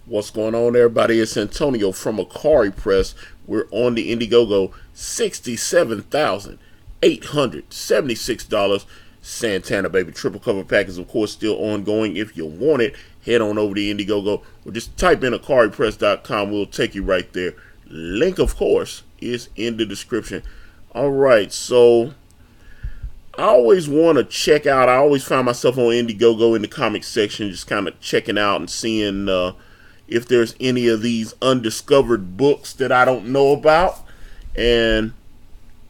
What's going on, everybody? It's Antonio from Akari Press. We're on the Indiegogo, $67,876. Santana Baby triple cover pack is, of course, still ongoing. If you want it, head on over to Indiegogo or just type in AkariPress.com. We'll take you right there. Link, of course, is in the description. All right, so I always want to check out. I always find myself on Indiegogo in the comic section, just kind of checking out and seeing if there's any of these undiscovered books that I don't know about. And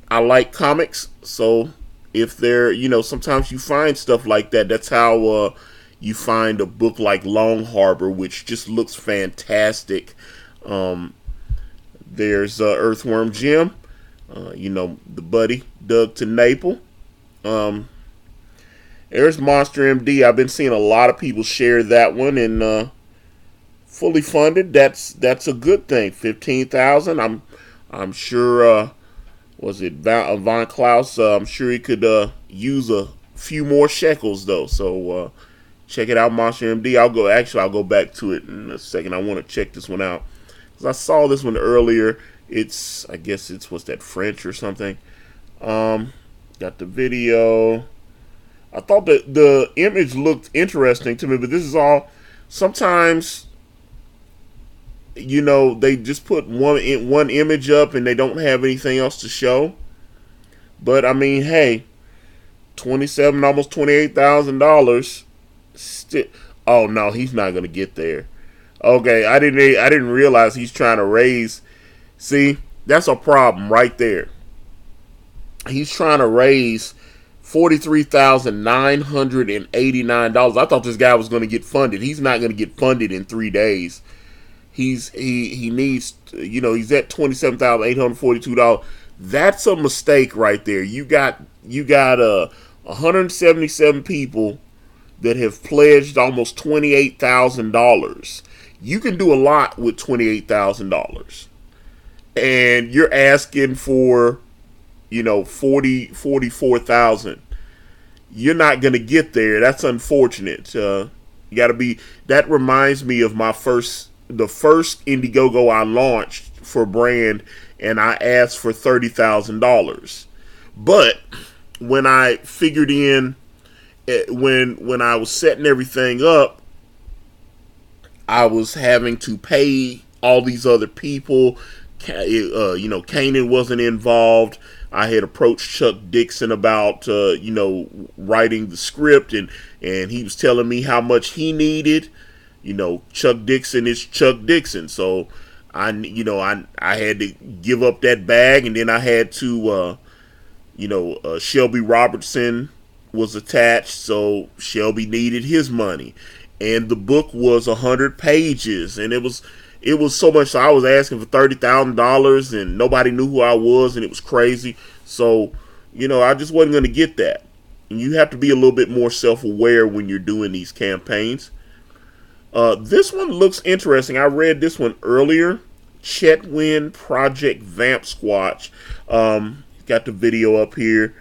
I like comics, so if there, sometimes you find stuff like that. That's how you find a book like Long Harbor, which just looks fantastic. There's Earthworm Jim, the buddy Doug to Naple. There's Monster MD. I've been seeing a lot of people share that one, and fully funded. That's a good thing. 15,000. I'm sure. Was it Von Klaus? I'm sure he could use a few more shekels though. So check it out, Monster MD. I'll go back to it in a second. I want to check this one out because I saw this one earlier. I guess it's what's that, French or something. Got the video. I thought that the image looked interesting to me, but this is all. Sometimes, they just put one image up and they don't have anything else to show. But I mean, hey, almost $28,000. Oh no, he's not gonna get there. Okay, I didn't realize he's trying to raise. See, that's a problem right there. He's trying to raise $43,989. I thought this guy was going to get funded. He's not going to get funded in 3 days. He needs, he's at $27,842. That's a mistake right there. You got 177 people that have pledged almost $28,000. You can do a lot with $28,000, and you're asking for 44,000. You're not gonna get there. That's unfortunate. You gotta be. That reminds me of the first Indiegogo I launched for brand, and I asked for $30,000. But when I figured in, when I was setting everything up, I was having to pay all these other people. Kanan wasn't involved. I had approached Chuck Dixon about, writing the script, and he was telling me how much he needed. Chuck Dixon is Chuck Dixon, so I had to give up that bag, and then I had to, Shelby Robertson was attached, so Shelby needed his money, and the book was 100 pages, and it was so much. So I was asking for $30,000, and nobody knew who I was, and it was crazy. So, I just wasn't going to get that. And you have to be a little bit more self-aware when you're doing these campaigns. This one looks interesting. I read this one earlier. Chetwin Project Vamp Squatch. Got the video up here.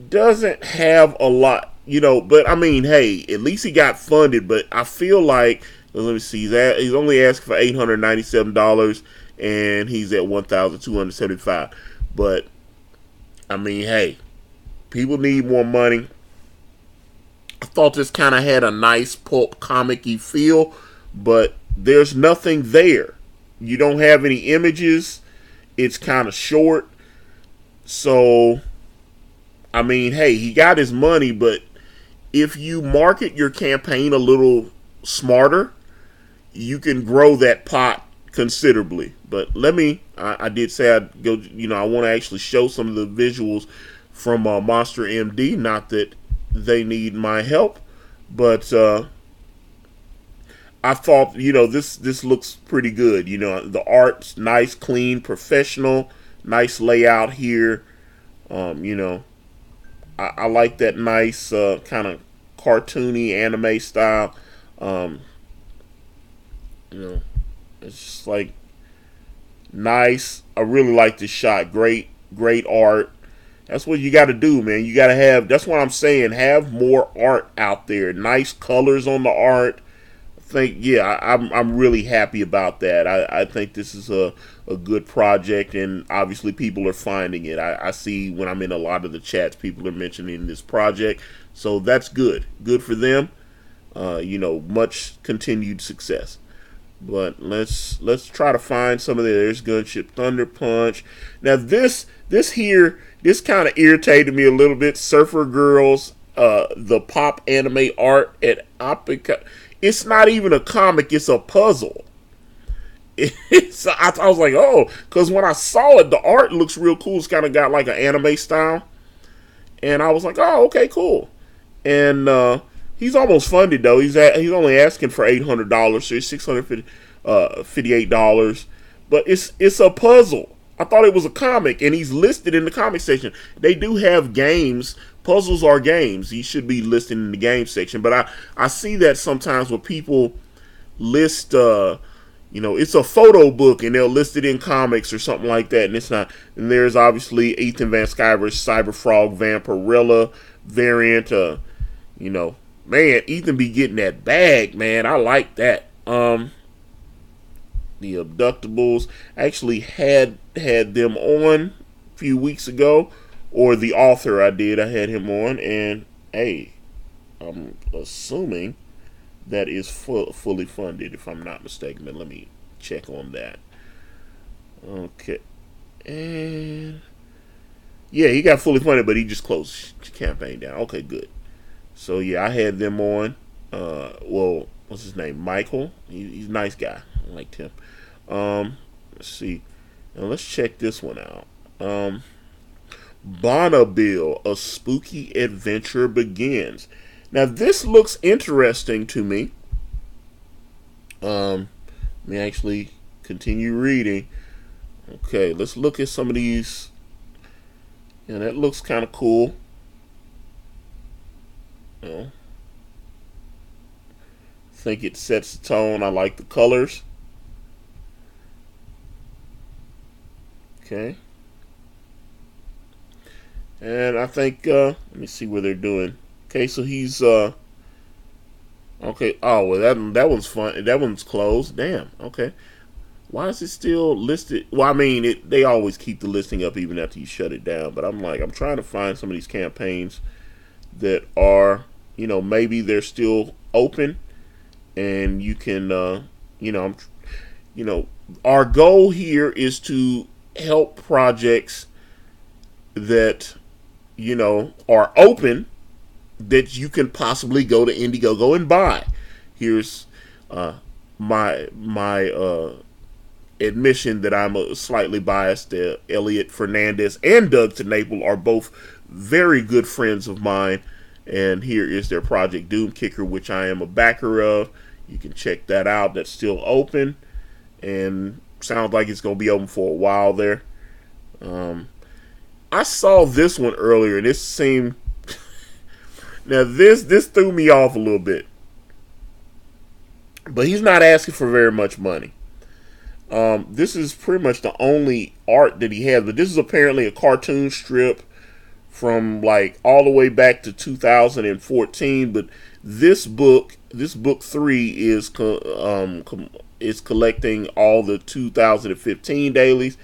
Doesn't have a lot, but I mean, hey, at least he got funded. But I feel like, let me see, he's only asking for $897, and he's at $1,275. But I mean, hey, people need more money. I thought this kind of had a nice pulp comic-y feel, but there's nothing there. You don't have any images. It's kind of short. So, I mean, hey, he got his money, but if you market your campaign a little smarter, you can grow that pot considerably. But I did say I'd go, I want to actually show some of the visuals from Monster MD. Not that they need my help, but I thought, this looks pretty good. The art's nice, clean, professional, nice layout here. I like that nice kind of cartoony anime style. It's just like nice. I really like this shot. Great art. That's what you got to do, man. You got to have. That's what I'm saying. Have more art out there. Nice colors on the art. think, yeah, I'm really happy about that. I think this is a good project, and obviously people are finding it. I see when I'm in a lot of the chats, people are mentioning this project, so that's good. Good for them. Much continued success. But let's try to find some of the. There's Gunship Thunder Punch. Now this kind of irritated me a little bit. Surfer Girls, the pop anime art at Opica. It's not even a comic. It's a puzzle. I was like, oh, because when I saw it, the art looks real cool. It's kind of got like an anime style, and I was like, oh, okay, cool. And he's almost funded though. He's only asking for $800, so it's $658. But it's a puzzle. I thought it was a comic, and he's listed in the comic section. They do have games. Puzzles are games. He should be listed in the game section. But I see that sometimes when people list, it's a photo book, and they'll list it in comics or something like that, and it's not. And there's obviously Ethan Van Sciver's Cyber Frog Vampirella variant. Man, Ethan be getting that bag, man. I like that. The Abductables, I actually had them on a few weeks ago, or the author I had him on, and hey, I'm assuming that is fully funded, if I'm not mistaken. But let me check on that. Okay, and yeah, he got fully funded, but he just closed the campaign down. Okay, good. So yeah, I had them on. What's his name? Michael. He's a nice guy. I liked him. Let's see. Now let's check this one out. Bonneville, A Spooky Adventure Begins. Now this looks interesting to me. Let me actually continue reading. Okay, let's look at some of these. Yeah, that looks kind of cool. I think it sets the tone. I like the colors. Okay. And I think, let me see what they're doing. Okay, so he's, okay. Oh, well, that one's fun. That one's closed. Damn. Okay. Why is it still listed? Well, I mean, they always keep the listing up even after you shut it down. But I'm trying to find some of these campaigns that are, maybe they're still open, and you can, our goal here is to help projects that, are open, that you can possibly go to Indiegogo and buy. Here's my admission that I'm slightly biased. Elliot Fernandez and Doug TeNapel are both very good friends of mine, and here is their Project Doom Kicker, which I am a backer of. You can check that out. That's still open, and sounds like it's going to be open for a while there. I saw this one earlier, and this seemed... Now, this threw me off a little bit. But he's not asking for very much money. This is pretty much the only art that he has. But this is apparently a cartoon strip from, like, all the way back to 2014. But this book 3, is collecting all the 2015 dailies.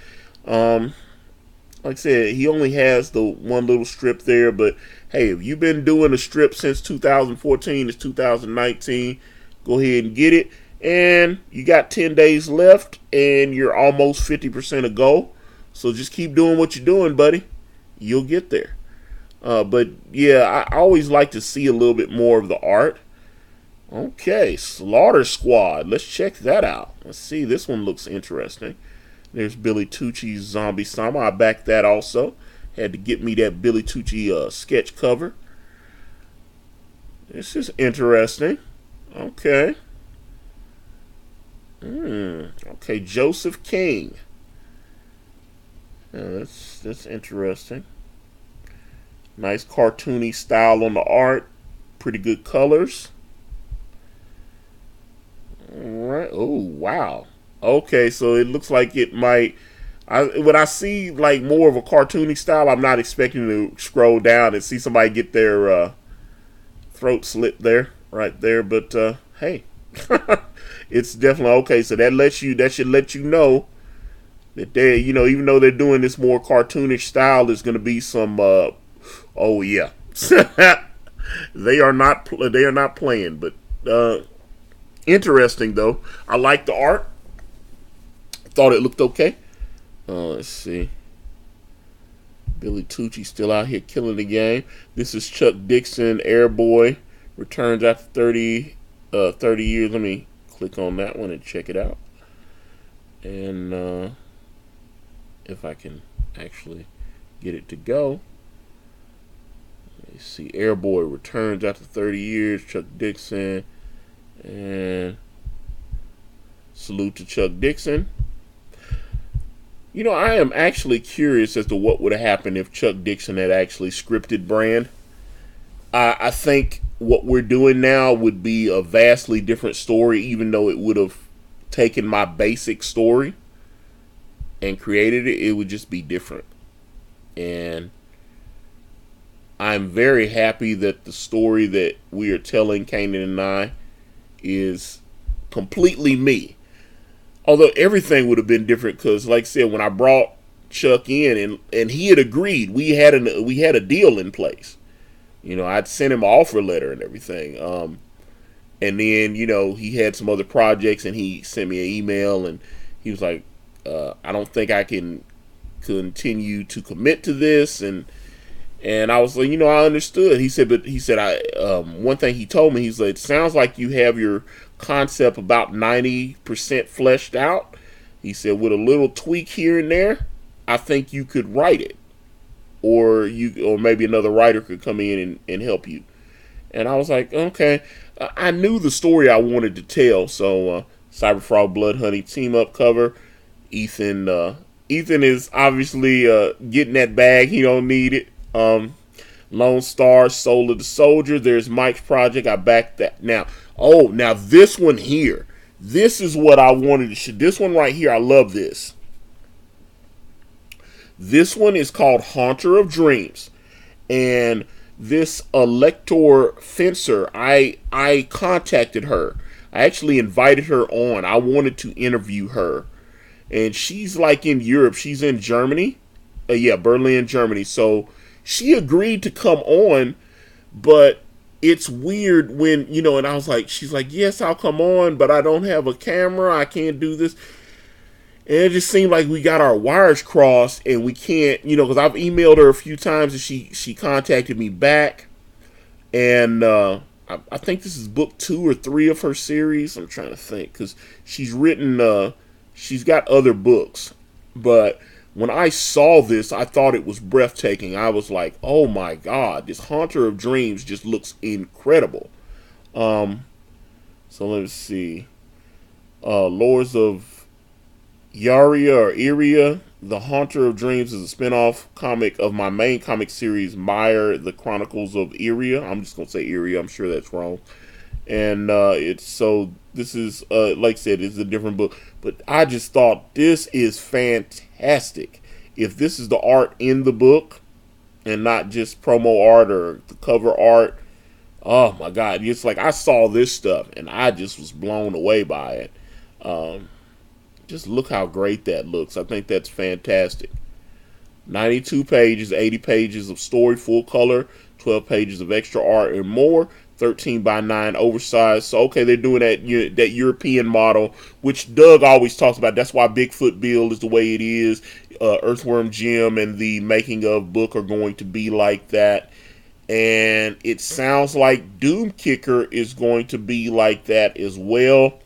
Like I said, he only has the one little strip there, but hey, if you've been doing a strip since 2014, it's 2019, go ahead and get it. And you got 10 days left, and you're almost 50% a go. So just keep doing what you're doing, buddy. You'll get there. But yeah, I always like to see a little bit more of the art. Okay, Slaughter Squad. Let's check that out. Let's see. This one looks interesting. There's Billy Tucci's Zombie Summer. I backed that also. Had to get me that Billy Tucci sketch cover. This is interesting. Okay. Okay, Joseph King. Yeah, that's interesting. Nice cartoony style on the art. Pretty good colors. Alright. Oh, wow. Okay, so it looks like it might... when I see like more of a cartoony style, I'm not expecting to scroll down and see somebody get their throat slit there, right there. But hey, It's definitely okay. So that should let you know that they, even though they're doing this more cartoonish style, there's going to be some. Oh yeah, they are not playing, but interesting though. I like the art. Thought it looked okay. Let's see. Billy Tucci still out here killing the game. This is Chuck Dixon, Airboy, returns after 30 years. Let me click on that one and check it out. And if I can actually get it to go. Let's see. Airboy returns after 30 years. Chuck Dixon. And salute to Chuck Dixon. I am actually curious as to what would have happened if Chuck Dixon had actually scripted Brand. I think what we're doing now would be a vastly different story, even though it would have taken my basic story and created it. It would just be different. And I'm very happy that the story that we are telling, Kanan and I, is completely me. Although everything would have been different, because, like I said, when I brought Chuck in and he had agreed, we had a deal in place. I'd sent him an offer letter and everything. And then he had some other projects, and he sent me an email, and he was like, "I don't think I can continue to commit to this." And I was like, I understood. He said, one thing he told me, he's like, "It sounds like you have your concept about 90% fleshed out." He said, "With a little tweak here and there, I think you could write it, or maybe another writer could come in and help you." And I was like, okay. I knew the story I wanted to tell. So Cyberfrog Blood Honey team up cover. Ethan is obviously getting that bag. He don't need it. Lone Star, Soul of the Soldier. There's Mike's project. I backed that. Now this one here. This is what I wanted to show. This one right here, I love this. This one is called Haunter of Dreams. And this Elector Fencer, I contacted her. I actually invited her on. I wanted to interview her. And she's like in Europe. She's in Germany. Berlin, Germany. So she agreed to come on, but it's weird when, and I was like, she's like, "Yes, I'll come on, but I don't have a camera. I can't do this." And it just seemed like we got our wires crossed, and we can't, because I've emailed her a few times, and she contacted me back. And I think this is book 2 or 3 of her series. I'm trying to think, because she's got other books. But when I saw this, I thought it was breathtaking. I was like, oh my God, this Haunter of Dreams just looks incredible. So let's see. Lords of Yaria or Iria, The Haunter of Dreams is a spin-off comic of my main comic series, Meyer, The Chronicles of Iria. I'm just going to say Iria. I'm sure that's wrong. And this is, like I said, it's a different book. But I just thought this is fantastic. If this is the art in the book and not just promo art or the cover art, oh my God. It's like I saw this stuff and I just was blown away by it. Just look how great that looks. I think that's fantastic. 92 pages, 80 pages of story, full color, 12 pages of extra art and more, 13:9 oversized. So, okay, they're doing that European model, which Doug always talks about. That's why Bigfoot Bill is the way it is. Earthworm Jim and the Making of book are going to be like that. And it sounds like Doom Kicker is going to be like that as well,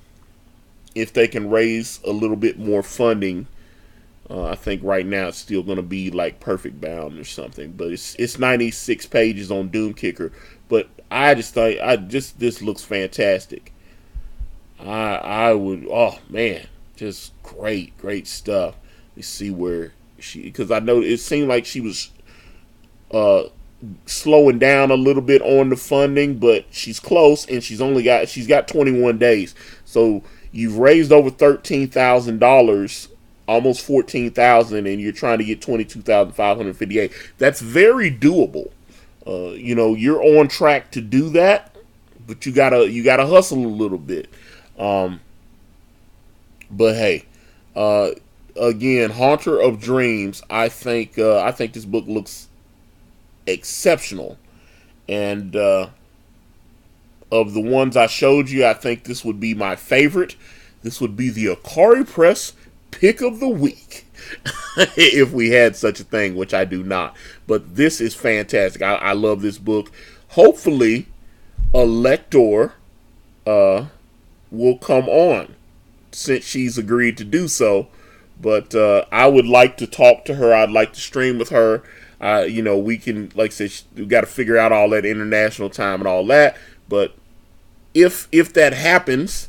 if they can raise a little bit more funding. I think right now it's still going to be like Perfect Bound or something, but it's 96 pages on Doom Kicker. But I just think this looks fantastic. I would, oh man, just great stuff. Let's see where because I know it seemed like she was slowing down a little bit on the funding, but she's close, and she's got 21 days. So you've raised over $13,000, almost $14,000, and you're trying to get $22,558. That's very doable. You're on track to do that, but you gotta hustle a little bit. But hey, again, Haunter of Dreams. I think this book looks exceptional, and of the ones I showed you, I think this would be my favorite. This would be the Akari Press pick of the week, if we had such a thing, which I do not. But this is fantastic. I love this book. Hopefully, a lector will come on, since she's agreed to do so. But I would like to talk to her. I'd like to stream with her. We can, like I said, we got to figure out all that international time and all that. But if that happens,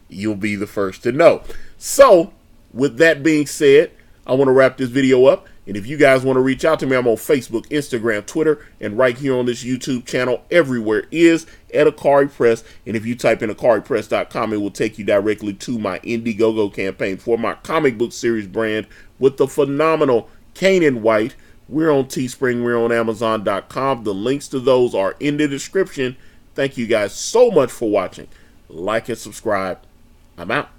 you'll be the first to know. So, with that being said, I want to wrap this video up. And if you guys want to reach out to me, I'm on Facebook, Instagram, Twitter, and right here on this YouTube channel. Everywhere is at Akari Press. And if you type in AkariPress.com, it will take you directly to my Indiegogo campaign for my comic book series brand with the phenomenal Kanan White. We're on Teespring. We're on Amazon.com. The links to those are in the description. Thank you guys so much for watching. Like and subscribe. I'm out.